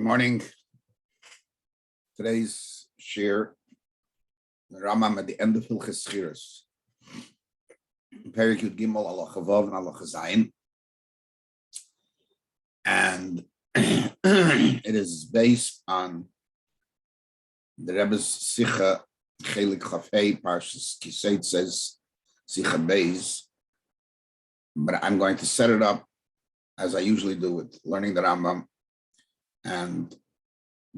Good morning. Today's Shiur, the Rambam at the end of Sechirus. Perokim Gimel Halacha Vav and Halacha Zayin, and it is based on the Rebbe's Sicha Chelik Chafei Parshas Kiseit says Sicha Beis, but I'm going to set it up as I usually do with learning the Rambam and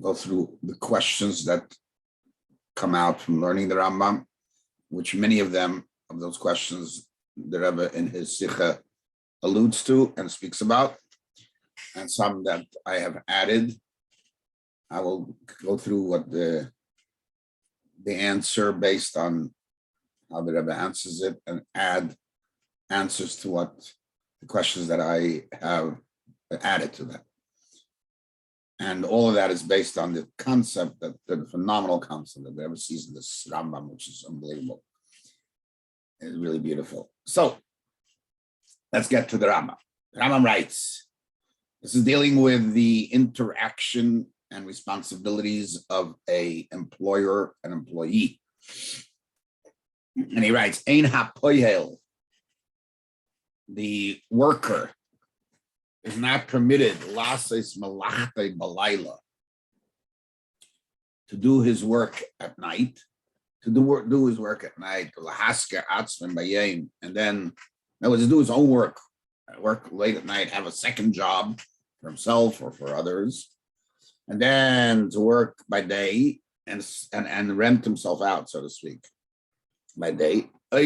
go through the questions that come out from learning the Rambam, which many of those questions, the Rebbe in his Sicha alludes to and speaks about, and some that I have added. I will go through what the answer based on how the Rebbe answers it and add answers to what the questions that I have added to that. And all of that is based on the concept, that the phenomenal concept that Rebbe sees in this Rambam, which is unbelievable. It's really beautiful. So let's get to the Rambam. The Rambam writes, this is dealing with the interaction and responsibilities of an employer and employee. And he writes, Ein hapoyel, the worker, is not permitted lases malachte balayla, to do his work at night, do his work at night, lahasker atzman bayim, and then to do his own work late at night, have a second job for himself or for others, and then to work by day and rent himself out, so to speak, by day. What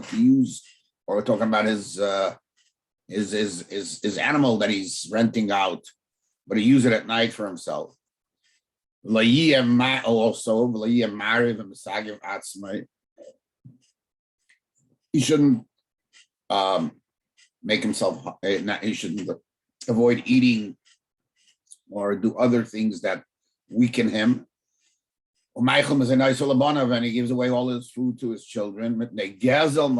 to use, or we're talking about his animal that he's renting out, but he uses it at night for himself. Also, he shouldn't make himself. He shouldn't avoid eating or do other things that weaken him. And he gives away all his food to his children because of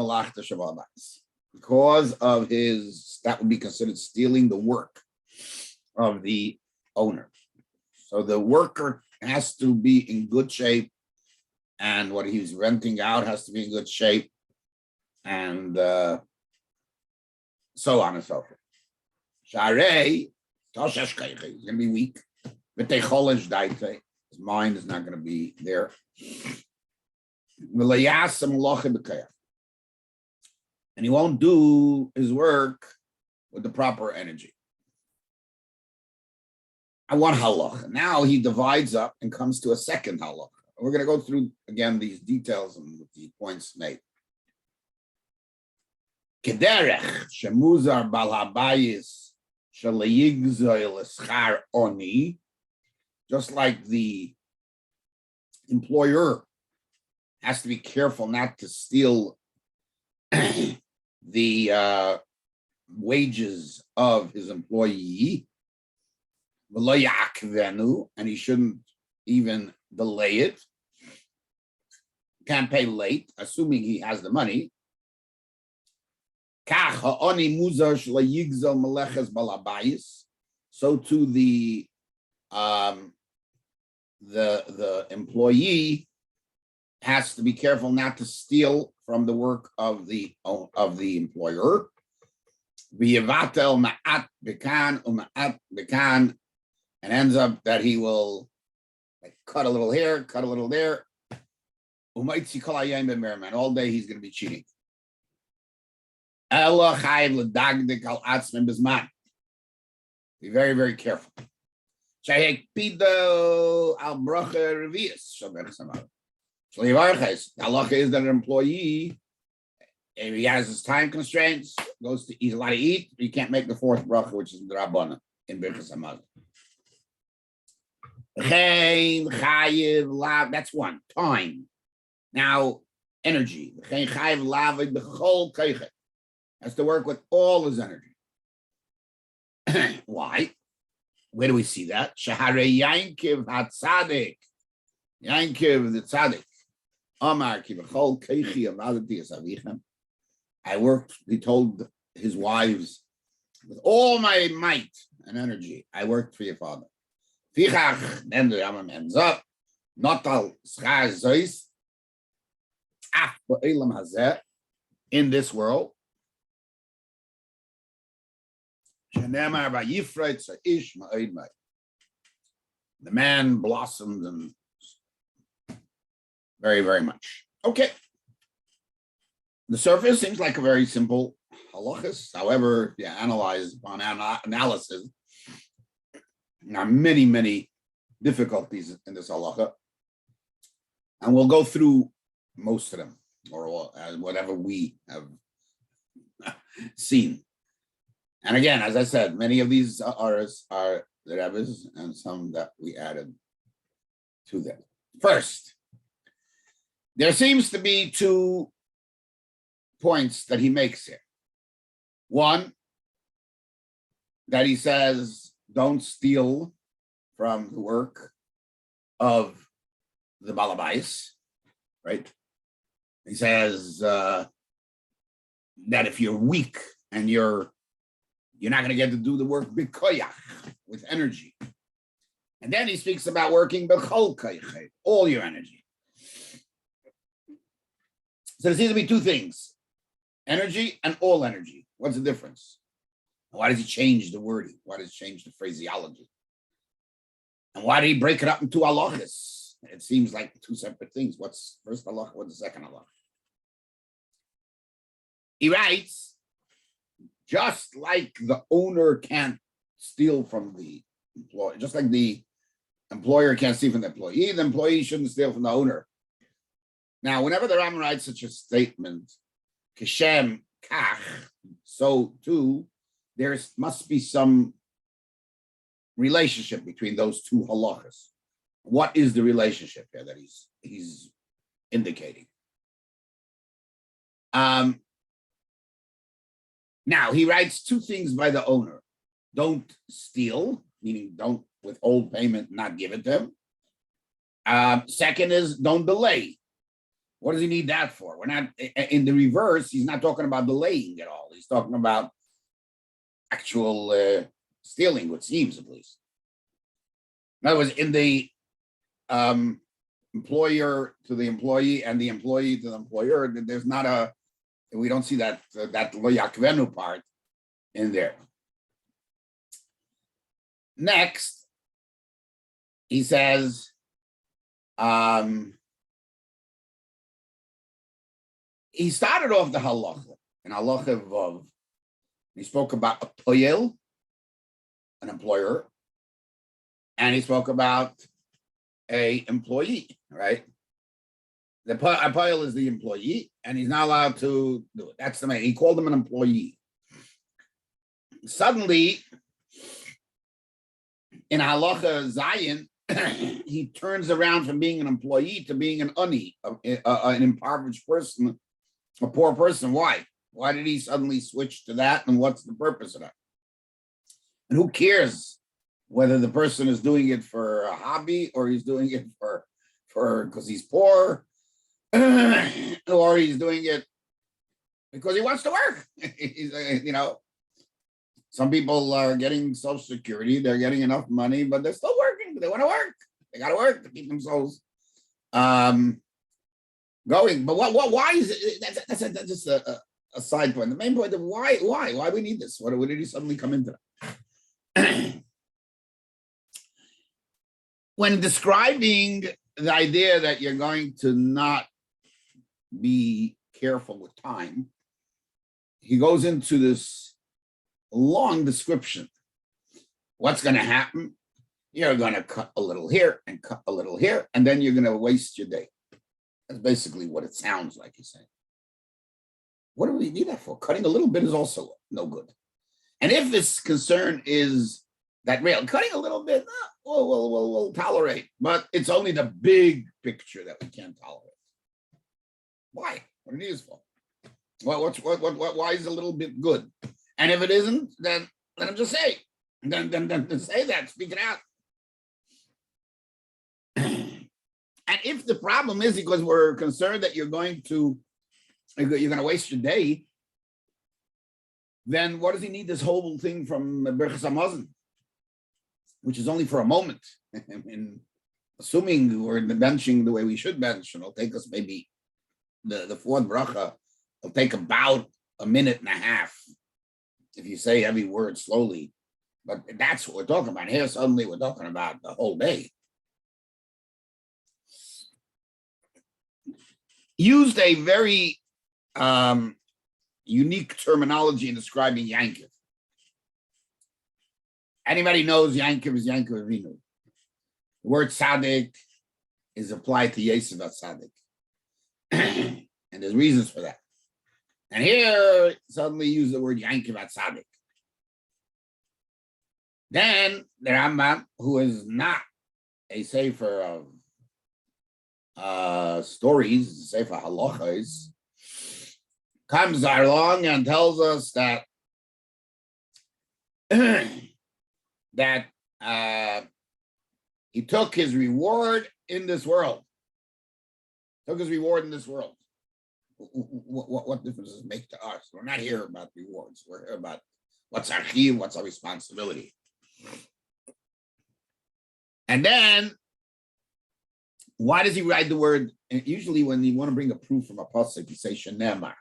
that would be considered stealing the work of the owner. So the worker has to be in good shape, and what he's renting out has to be in good shape, and so on and so forth. He's going to be weak. His mind is not going to be there. And he won't do his work with the proper energy. I want halacha. Now he divides up and comes to a second halacha. We're going to go through again these details and the points made. Kederech shemuzar bal habayis shalayigzoy l'schar oni. Just like the employer has to be careful not to steal the wages of his employee, and he shouldn't even delay it, can't pay late, assuming he has the money. So to the employee has to be careful not to steal from the work of the employer. And ends up that he will cut a little here, cut a little there. All day he's going to be cheating. Be very, very careful. The halacha is that an employee, if he has his time constraints, he's allowed to eat, but he can't make the fourth bracha, which is the Rabbana in Birchas Hamazon. That's one. Time. Now, energy. Has to work with all his energy. Why? Where do we see that? Shahare Yankiv HaTzadik. Yankiv the Tzadik. Amar Kivachol Keichi Avadati Asavichem. I worked, he told his wives, with all my might and energy, I worked for your father. Fichach, then the Rambam ends up, not al schar zois, af ba'olam hazeh, in this world. Shenemar vayifreit sa'ish ma'od ma'od. The man blossomed and very, very much. Okay. The surface seems like a very simple halachas. However, if you analyze upon analysis, there are many, many difficulties in this halacha. And we'll go through most of them, or whatever we have seen. And again, as I said, many of these are the Rebbe's and some that we added to them. First, there seems to be 2 points that he makes here. One, that he says, don't steal from the work of the balabais, right? He says that if you're weak and you're not going to get to do the work bikoyach, with energy. And then he speaks about working b'chol koyach, all your energy. So there seems to be 2 things, energy and all energy. What's the difference? Why does he change the wording? Why does he change the phraseology? And why did he break it up into halachas? It seems like 2 separate things. What's first halacha? What's the second halacha? He writes, just like the owner can't steal from the employee, just like the employer can't steal from the employee shouldn't steal from the owner. Now, whenever the Rambam writes such a statement, Kishem kach, so too, there must be some relationship between those 2 halachas. What is the relationship here that he's indicating? Now, he writes 2 things by the owner. Don't steal, meaning don't withhold payment, not give it to him. Second is don't delay. What does he need that for? We're not, in the reverse, he's not talking about delaying at all. He's talking about actual stealing, what seems at least. In other words, in the employer to the employee and the employee to the employer, there's not we don't see that lo yakvenu part in there. Next, he says, he started off the halacha, in halacha vav. He spoke about a poyel, an employer, and he spoke about a employee, right? The poyel is the employee, and he's not allowed to do it. That's the man. He called him an employee. Suddenly, in halacha zayin, he turns around from being an employee to being an ani, an impoverished person, a poor person. Why? Why did he suddenly switch to that? And what's the purpose of that? And who cares whether the person is doing it for a hobby or he's doing it for because he's poor, or he's doing it because he wants to work? Some people are getting Social Security, they're getting enough money, but they're still working. They want to work. They got to work to keep themselves going. But why is it? That's just a side point. The main point of why we need this? What did he suddenly come into that? When describing the idea that you're going to not be careful with time, he goes into this long description. What's going to happen? You're going to cut a little here and cut a little here, and then you're going to waste your day. That's basically what it sounds like he's saying. What do we need that for? Cutting a little bit is also no good. And if his concern is that cutting a little bit, we'll tolerate, but it's only the big picture that we can't tolerate. Why? What it is for? Why is a little bit good? And if it isn't, then let him just say. Then say that, speak it out. And if the problem is because we're concerned that you're going to waste your day, then what does he need this whole thing from Berchas Hamazon, which is only for a moment? I mean, assuming we're benching the way we should bench, and it'll take us maybe the fourth bracha, it'll take about a minute and a half if you say every word slowly. But that's what we're talking about. Here, suddenly, we're talking about the whole day. Used a very unique terminology in describing Yankiv. Anybody knows Yankiv is Yankiv Avinu. The word tzaddik is applied to Yosef tzaddik. And there's reasons for that. And here, suddenly use the word Yankiv tzaddik. Then the Rambam, who is not a sefer of stories, a sefer halachas, comes along and tells us that that he took his reward in this world. Took his reward in this world. What difference does it make to us? We're not here about rewards. We're here about what's our chiyuv, what's our responsibility. And then, why does he write the word? And usually, when you want to bring a proof from a pasuk, you say shenemar.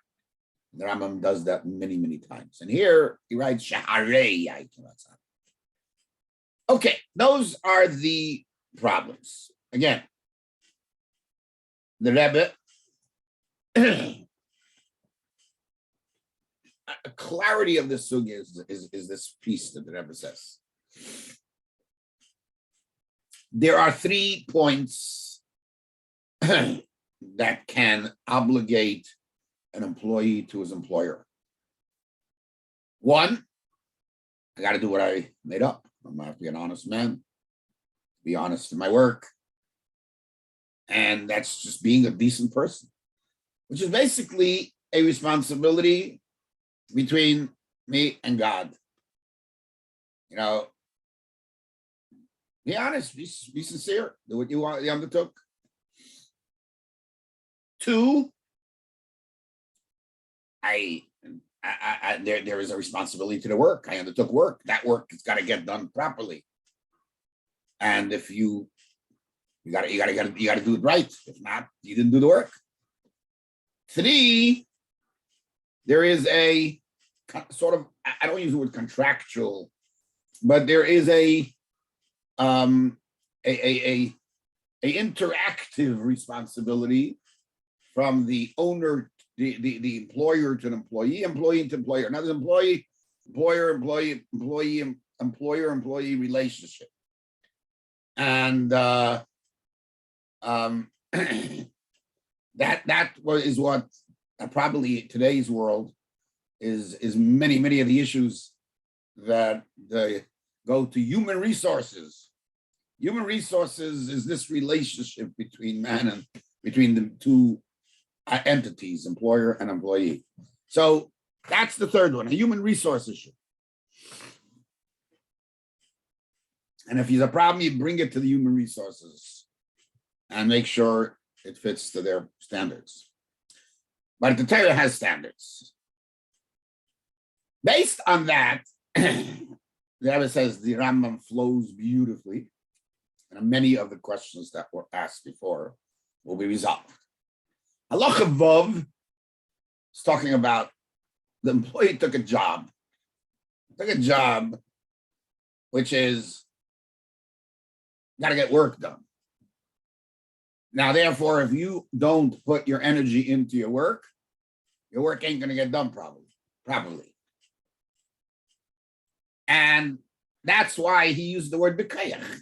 The Rambam does that many, many times. And here he writes shaharei Yankiv tzaddik. Okay, those are the problems. Again, the Rebbe, a clarity of this sugya is this piece that the Rebbe says. There are 3 points that can obligate an employee to his employer. 1, I got to do what I made up. I'm going to have to be an honest man, be honest in my work. And that's just being a decent person, which is basically a responsibility between me and God. You know, be honest, be sincere, do what you undertook. 2, there is a responsibility to the work. I undertook work. That work has got to get done properly. And if you got to do it right. If not, you didn't do the work. 3, there is a sort of, I don't use the word contractual, but there is a interactive responsibility from the owner, the employer to an employee, employee to employer. Now, there's employee, employer-employee relationship. And that is what probably today's world is many of the issues that go to human resources. Human resources is this relationship between man and between the 2 entities, employer and employee. So that's the 3rd one, a human resource issue. And if there's a problem, you bring it to the human resources and make sure it fits to their standards. But the Torah has standards. Based on that, the Rebbe says the Rambam flows beautifully, and many of the questions that were asked before will be resolved. Halacha Vav is talking about the employee took a job which is got to get work done. Now, therefore, if you don't put your energy into your work ain't going to get done properly. And that's why he used the word b'kayach,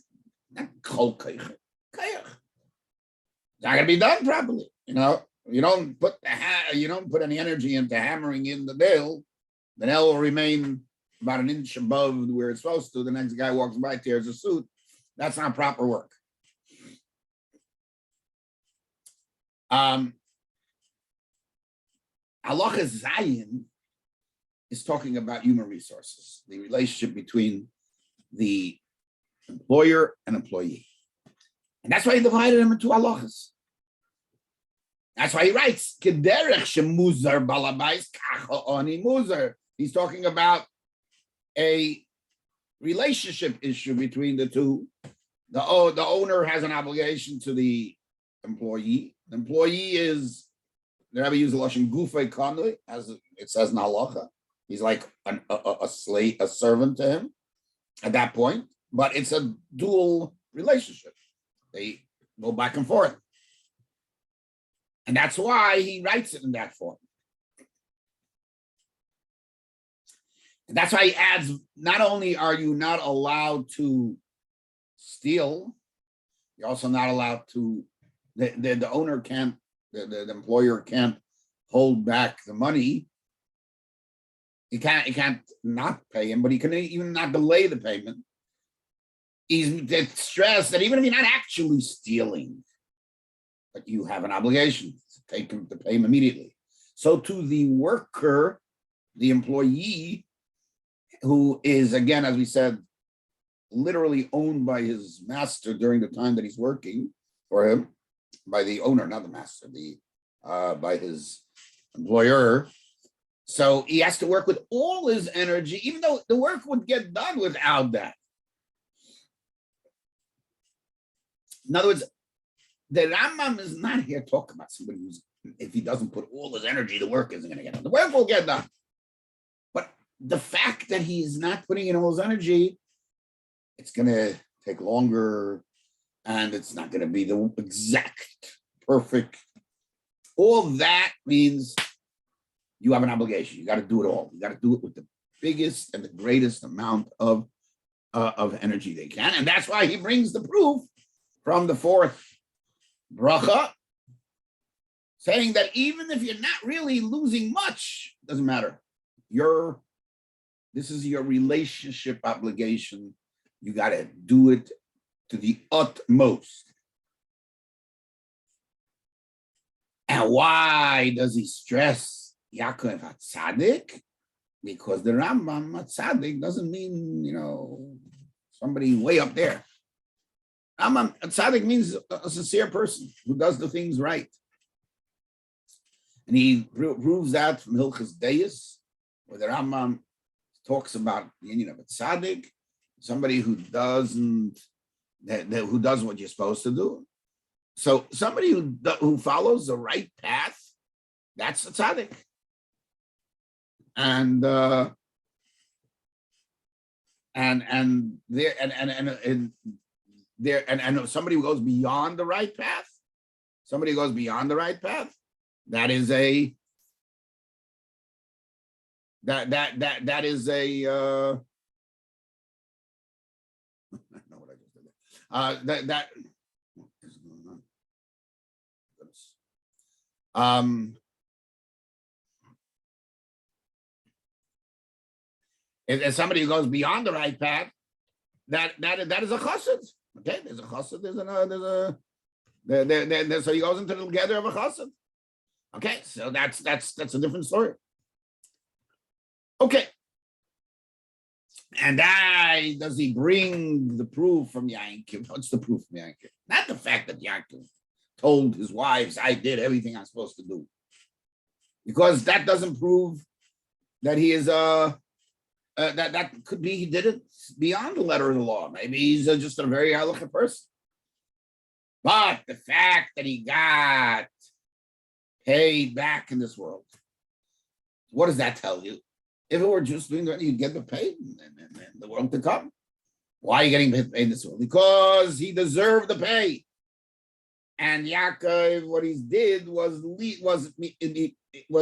not kol kayach. It's not going to be done properly. You know, you don't put any energy into hammering in the nail, the nail will remain about an inch above where it's supposed to. The next guy walks by, tears a suit. That's not proper work. Halacha Zayin is talking about human resources, the relationship between the employer and employee. And that's why he divided them into halachas. That's why he writes, Kederech shemuzar balabais kacha oni muzar. He's talking about a relationship issue between the two. The owner has an obligation to the employee. The employee is, the Rabbi uses the lashon gufay kanui, as it says in Halacha. He's like a slave, a servant to him at that point. But it's a dual relationship. They go back and forth. And that's why he writes it in that form. And that's why he adds, not only are you not allowed to steal, you're also not allowed to, the owner can't, the employer can't hold back the money. He can't not pay him, but he can even not delay the payment. He's stressed that even if you're not actually stealing, but you have an obligation to pay him immediately. So to the worker, the employee, who is, again, as we said, literally owned by his master during the time that he's working for him, by the owner, not the master, by his employer. So he has to work with all his energy, even though the work would get done without that. In other words, the Rambam is not here talking about somebody who's, if he doesn't put all his energy, the work isn't going to get done. The work will get done. But the fact that he's not putting in all his energy, it's going to take longer, and it's not going to be the exact, perfect. All that means you have an obligation. You got to do it all. You got to do it with the biggest and the greatest amount of energy they can. And that's why he brings the proof from the fourth bracha, saying that even if you're not really losing much, doesn't matter. This is your relationship obligation. You got to do it to the utmost. And why does he stress Yaakov HaTzadik? Because the Rambam HaTzadik doesn't mean, somebody way up there. Rambam HaTzadik means a sincere person who does the things right. And he proves that from Hilchas Deis, where the Rambam talks about the union of a tzaddik, somebody who does what you're supposed to do. So somebody who follows the right path, that's a tzaddik. And somebody who goes beyond the right path, that is a that is a I know what I just did there. That what is going on? As somebody who goes beyond the right path, that is a chassid. Okay, there's a chassid. So he goes into the gather of a chassid. Okay, so that's a different story. Okay, and does he bring the proof from Yaakov? What's the proof from Yaakov? Not the fact that Yaakov told his wives, "I did everything I'm supposed to do," because that doesn't prove that he is that could be he did it beyond the letter of the law. Maybe he's just a very halacha person. But the fact that he got paid back in this world, what does that tell you? If it were just doing that, you'd get the pay in the world to come. Why are you getting paid in this world? Because he deserved the pay. And Yaakov, what he did was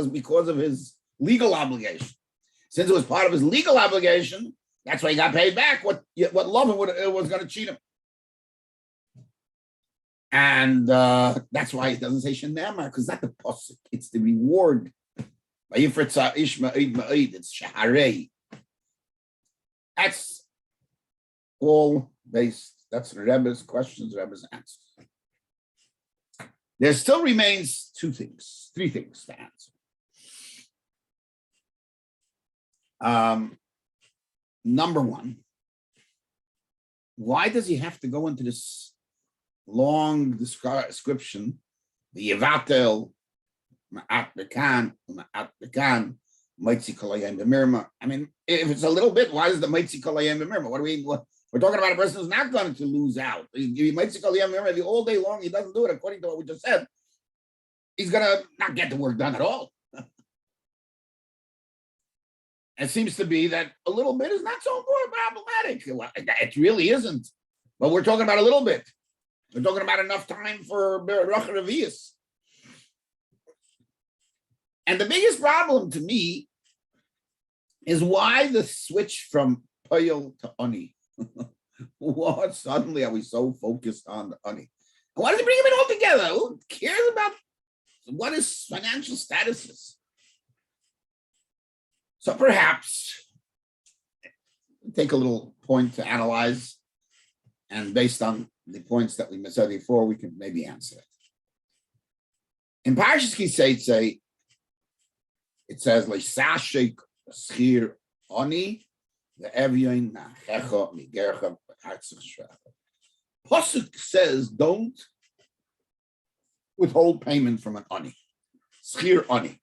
because of his legal obligation. Since it was part of his legal obligation, that's why he got paid back what Lavan was going to cheat him. And that's why it doesn't say Shenamar, because that's the pasuk. It's the reward. It's Shaharei. That's all based. That's Rebbe's questions, Rebbe's answers. There still remains three things to answer. Number one, why does he have to go into this long description, the Yevatel, Ma'at Bekan, Maitzi Kolayim B'Mirma. I mean, if it's a little bit, why is the Maitzi Kolayim B'Mirma? We're talking about a person who's not going to lose out. You Maitzi Kolayim B'Mirma all day long, he doesn't do it according to what we just said. He's going to not get the work done at all. It seems to be that a little bit is not so problematic. It really isn't. But we're talking about a little bit. We're talking about enough time for Berach Revius. And the biggest problem to me is why the switch from Payil to Ani. What suddenly are we so focused on the Ani? Why does he bring them in all together? Who cares about what his financial status is? So perhaps take a little point to analyze, and based on the points that we said before, we can maybe answer it. In Parshas Kiseitze, it says, "Leisashik schir oni le'evyon nachecha migercha b'artzich shracha." Pasuk says, "Don't withhold payment from an oni, schir oni."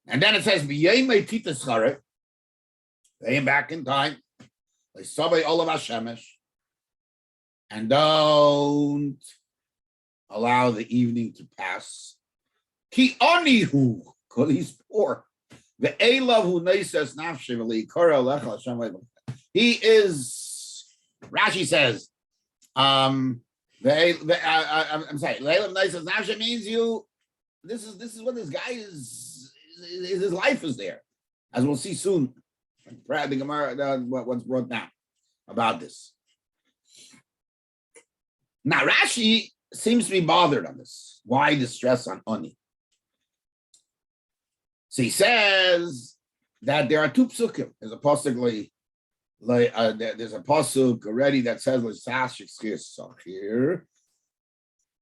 And then it says, "B'yemei titas chare," pay him back in time, "Le'savei olav hashemesh," and don't allow the evening to pass. Ki anihu, because he's poor. The elav hu neises nafshe v'leikara lecha Hashem le'evon. He is. Rashi says, I'm sorry. Le'elav neises nafshe means you. This is what this guy is. His life is there, as we'll see soon. The Gemara, what's brought down about this. Now Rashi seems to be bothered on this. Why the stress on Ani? So he says that there are two psukim. There's a pasuk there's a pasuk already that says l'sashik schir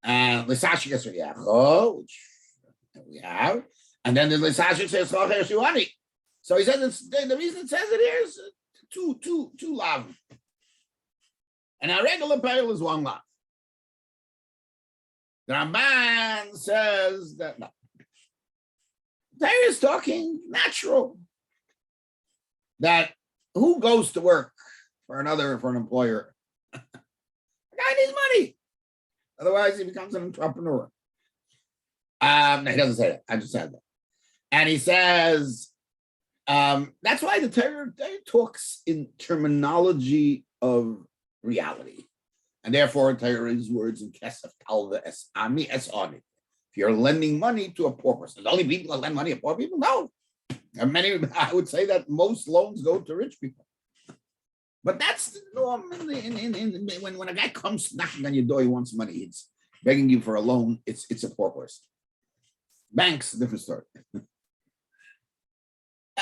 and l'sashik esriyacho, which we have, and then the l'sashik schir shuani. So he says the reason it says it here is two lav, and our regular payil is one lav. The Ramban says that no. There is talking natural. That who goes to work for an employer? The guy needs money. Otherwise, he becomes an entrepreneur. He doesn't say that. I just said that. And he says, that's why the Torah talks in terminology of reality. And therefore, Torah's words in Kesef, Talva, Es Ami, Es Ani. If you're lending money to a poor person, the only people that lend money to poor people? No. And I would say that most loans go to rich people. But that's the norm when a guy comes knocking on your door, he wants money, it's begging you for a loan, it's a poor person. Banks, different story.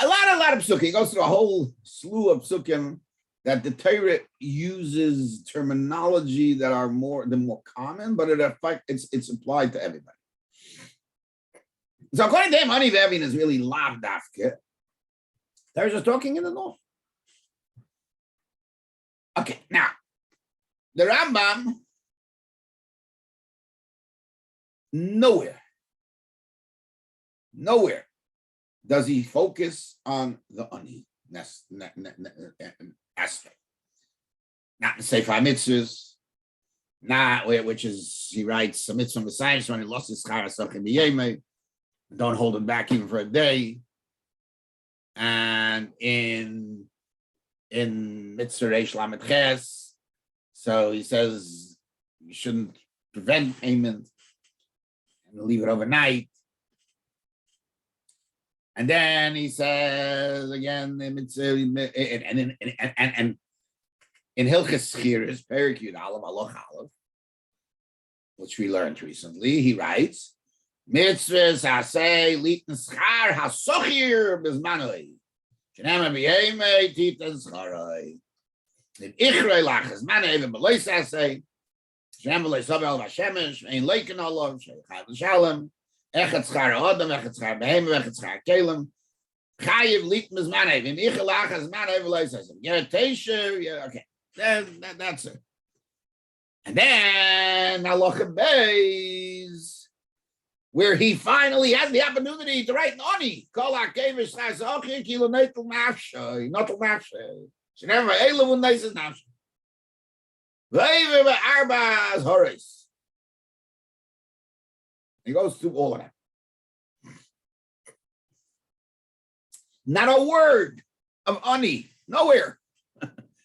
A lot of psukim. He goes through a whole slew of psukim that the Torah uses terminology that are more common, but it's applied to everybody. So according to him, Ani Vevin is really lav dafke. They're just talking in the north. Okay, now the Rambam nowhere does he focus on the Ani aspect. Not in Sefer Mitzvahs, not which is he writes a mitzvah besides when he lost his schar asachim b'yemei. Don't hold him back even for a day. And in Mitzvah Reish Lamed Ches, so he says you shouldn't prevent payment and leave it overnight. And then he says again in Hilchos Sechirus, Perokim Aleph Aloch Aleph, which we learned recently, he writes, Mitzvahs hasei litin schar hasochir bezmanoi. Shenema b'yemei titan scharoi. If ichrei lachas manei v'belois hasei. Shenema le'sav el v'shemesh ein leiken olav sheichad l'shalem. Echet schar odom, echet schar behem, echet schar kelem. Chayiv litin bezmanei. V'im ichrei lachas manei v'belois hasei. Get a okay. That's it. And then halacha beis. where he finally has the opportunity to write Noni. He goes through all of that. Not a word of Ani, nowhere.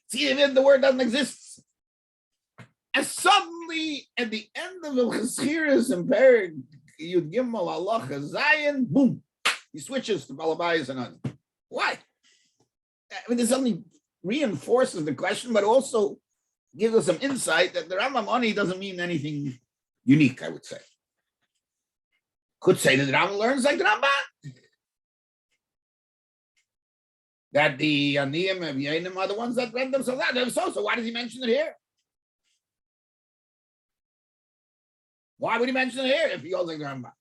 See, even the word doesn't exist. And suddenly, at the end of the Sechirus and Perokim, Yud Gimel Halacha Zayin, boom, he switches to Balabayas and Ani. Why? I mean, this only reinforces the question, but also gives us some insight that the Rambam Ani doesn't mean anything unique, I would say. Could say that the Rambam learns like the Rambam. That the Aniyim and Yenim are the ones that rent themselves out. So why does he mention it here? Why would he mention it here if he goes like the Rambam?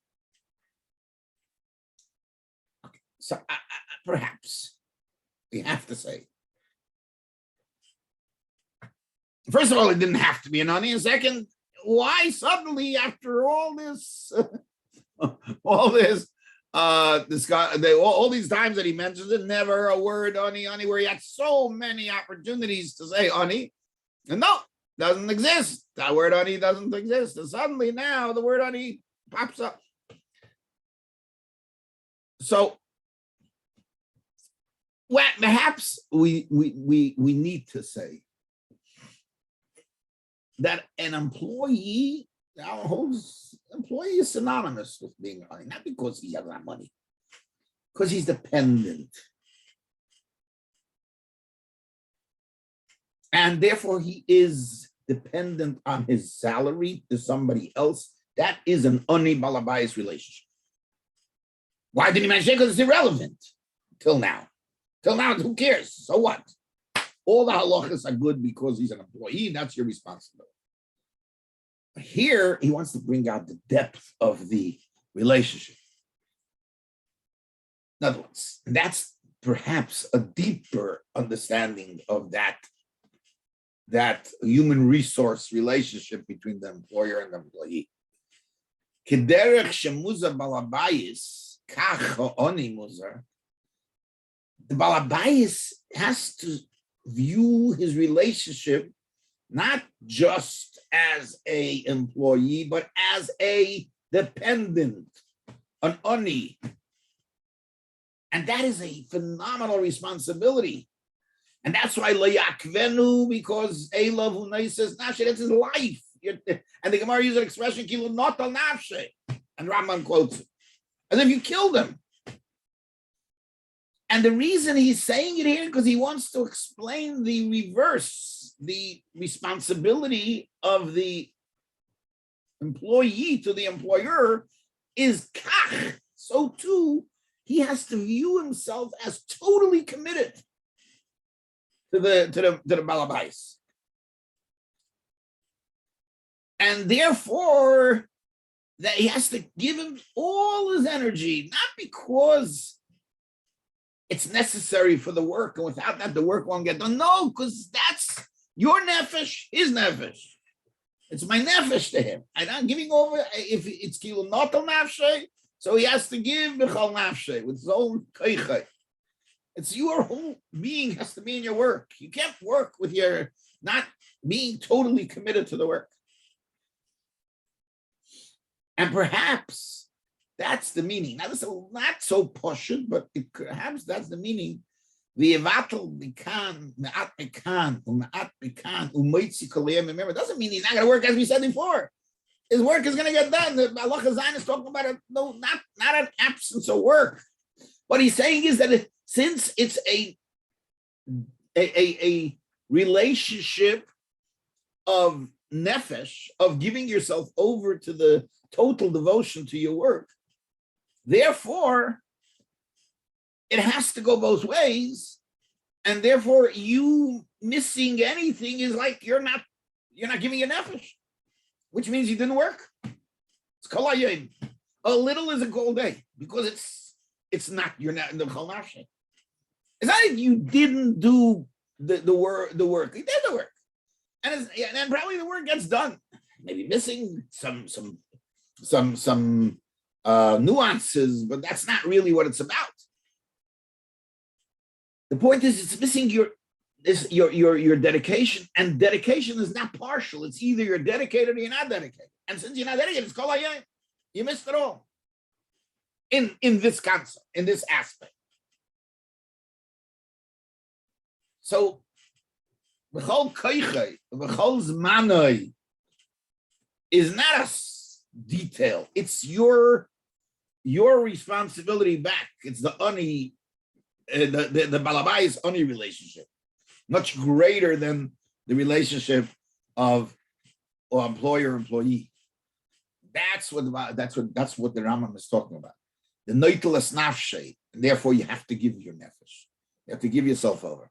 Okay. So perhaps we have to say, first of all, it didn't have to be an Ani. And second, why suddenly, after all this, all these times that he mentions it, never a word Ani, where he had so many opportunities to say Ani, and no, doesn't exist. That word Ani doesn't exist. And suddenly now the word Ani pops up. So well, perhaps we need to say that an employee, our whole employee is synonymous with being Ani, not because he has that money, because he's dependent. And therefore he is dependent on his salary to somebody else. That is an Ani Balabayas relationship. Why didn't he mention it? Because it's irrelevant till now. Till now, who cares? So what? All the halachas are good because he's an employee, and that's your responsibility. But here, he wants to bring out the depth of the relationship. In other words, that's perhaps a deeper understanding of that human resource relationship between the employer and the employee. Kederech shemuza balabayis kach oni muzar. The balabayis has to view his relationship not just as a employee, but as a dependent, an oni. And that is a phenomenal responsibility. And that's why Layakvenu, because Elav Unai says Nafshe, that's his life. And the Gemara uses an expression, Kilu not al Nafshe. And Rambam quotes it, as if you killed him. And the reason he's saying it here, because he wants to explain the reverse, the responsibility of the employee to the employer is kach. So too, he has to view himself as totally committed to the balabais. And therefore, that he has to give him all his energy, not because it's necessary for the work, and without that, the work won't get done. No, because that's your nefesh, his nefesh. It's my nefesh to him. I'm not giving over, if it's kilu not al nafshe, so he has to give b'chal nafshe, with his own keichai. It's your whole being has to be in your work. You can't work with your not being totally committed to the work. And perhaps that's the meaning. Now, this is not so poshut, but perhaps that's the meaning. Remember, it doesn't mean he's not going to work, as we said before. His work is going to get done. The Halacha Zayin is talking about not an absence of work. What he's saying is that since it's a relationship of nefesh, of giving yourself over to the total devotion to your work, therefore, it has to go both ways, and therefore you missing anything is like you're not giving your nefesh, which means you didn't work. It's kol hayom. A little is a whole day, because it's not, you're not in the kol nafshe. It's not that you didn't do the work. You did the work, and probably the work gets done. Maybe missing some nuances, but that's not really what it's about. The point is, it's missing your dedication, and dedication is not partial. It's either you're dedicated or you're not dedicated. And since you're not dedicated, it's called IYUN. You missed it all. In this concept, in this aspect. So, B'chol koichai, B'chol zmanai is not a detail. It's your responsibility back. It's the ani, the balabais ani relationship, much greater than the relationship of employer-employee. That's what the Rambam is talking about. The neitelas nafshe, and therefore you have to give your nefesh. You have to give yourself over.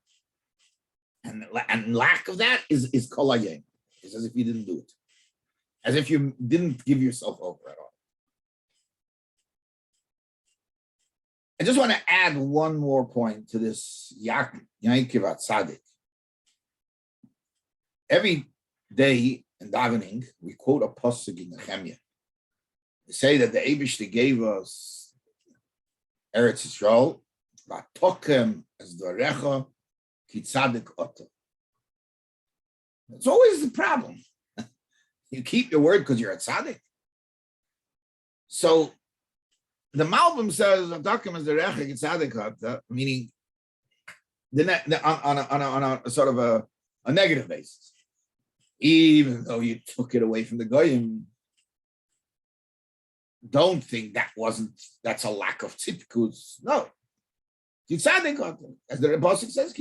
And lack of that is kol hayom. It's as if you didn't do it. As if you didn't give yourself over at all. I just want to add one more point to this Yankiv Tzadik. Every day in davening, we quote a pasuk in Nehemiah. They say that the Eibishter gave us Eretz Yisrael, Vatokem as Dvarecha ki tzadik oto. It's always the problem. You keep your word because you're a tzaddik. So the Malbim says Vatokem as Dvarecha ki tzadik oto, meaning on a sort of a negative basis. Even though you took it away from the goyim, don't think that's a lack of tzidkus. No. As the Pasuk says,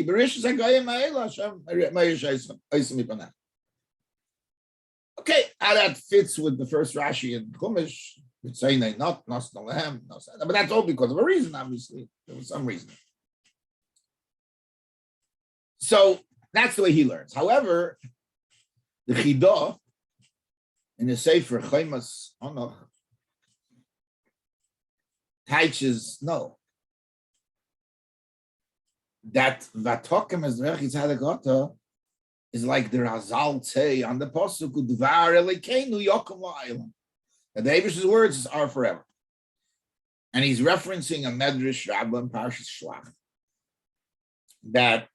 okay, how that fits with the first Rashi in Chumash, it's saying they not Lehem, but that's all because of a reason, obviously. There was some reason. So that's the way he learns. However, the Chidah in the Sefer Chaimas Onoch teaches no. That Vatokem as Rechi Tzadikota is like the Razal say on the Pasuk Udvar Elikeinu Yokem La'Olam. That the Eibishter's words are forever, and he's referencing a Medrash Rabbah in Parshas Shlach that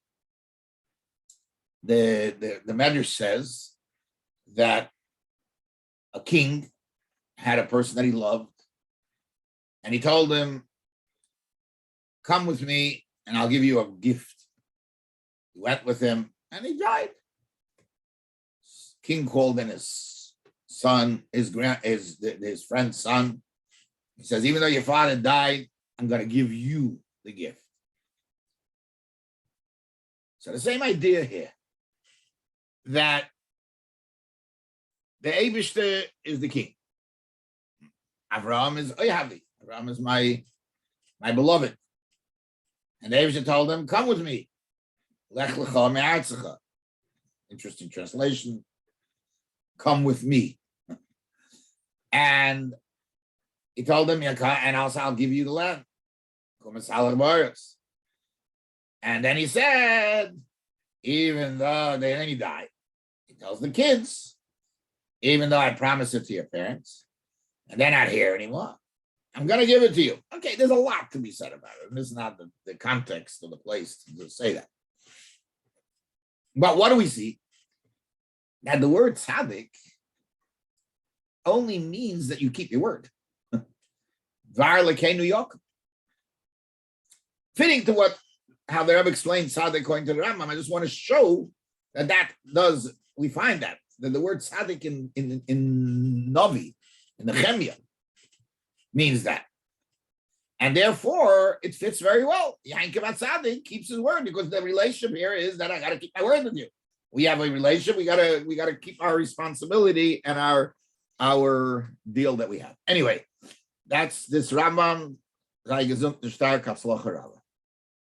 the Medrash says that a king had a person that he loved, and he told him, "Come with me, and I'll give you a gift." He went with him, and he died. King called in his son, his friend's son. He says, "Even though your father died, I'm going to give you the gift." So the same idea here, that the Eibishter is the king. Avraham is Oyavi. Avraham is my beloved. And the Eibishter told him, "Come with me. Lech lecha me'artzecha." Interesting translation. Come with me. And he told him, and also I'll give you the land. And then he said, even though then he died, he tells the kids, even though I promised it to your parents, and they're not here anymore, I'm going to give it to you. Okay, there's a lot to be said about it. And this is not the context of the place to say that. But what do we see? That the word tzaddik only means that you keep your word. Var lekeinu yokem. Fitting to how the Rebbe explains tzaddik according to the Rambam, I just want to show that we find that the word tzaddik in Novi, in the Chemia, means that. And therefore, it fits very well. Yankiv Tzaddik keeps his word, because the relationship here is that I got to keep my word with you. We have a relationship. We gotta keep our responsibility and our deal that we have. Anyway, that's this Rambam.